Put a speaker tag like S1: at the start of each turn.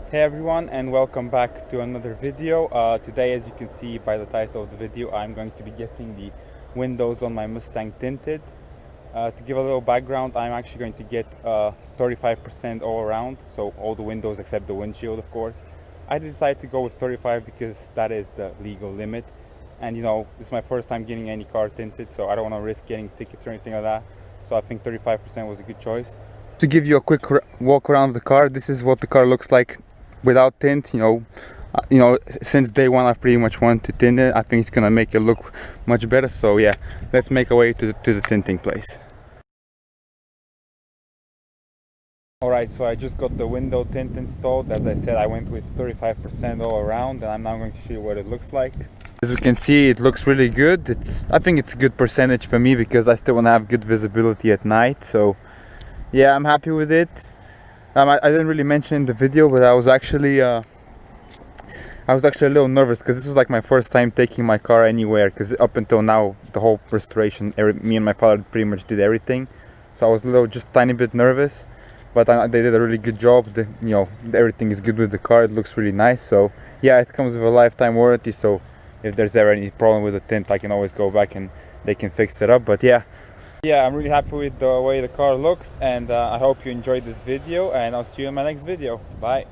S1: Hey everyone, and welcome back to another video. Today, as you can see by the title of the video, I'm going to be getting the windows on my Mustang tinted. To give a little background, I'm actually going to get 35% all around, so all the windows except the windshield, of course. I decided to go with 35 because that is the legal limit, and this is my first time getting any car tinted, so I don't want to risk getting tickets or anything like that. So I think 35% was a good choice. To give you a quick walk around the car, this is what the car looks like without tint. Since day one I've pretty much wanted to tint it. I think it's gonna make it look much better, so yeah, let's make our way to the tinting place. Alright, so I just got the window tint installed. As I said, I went with 35% all around, and I'm now going to show you what it looks like. As we can see, it looks really good. I think it's a good percentage for me because I still want to have good visibility at night, so yeah, I'm happy with it. I didn't really mention in the video, but I was actually a little nervous because this was like my first time taking my car anywhere, because up until now the whole restoration, me and my father pretty much did everything, so I was just a tiny bit nervous, but they did a really good job. Everything is good with the car. It looks really nice. So yeah, it comes with a lifetime warranty, so if there's ever any problem with the tint, I can always go back and they can fix it up. But yeah, I'm really happy with the way the car looks, and I hope you enjoyed this video, and I'll see you in my next video. Bye.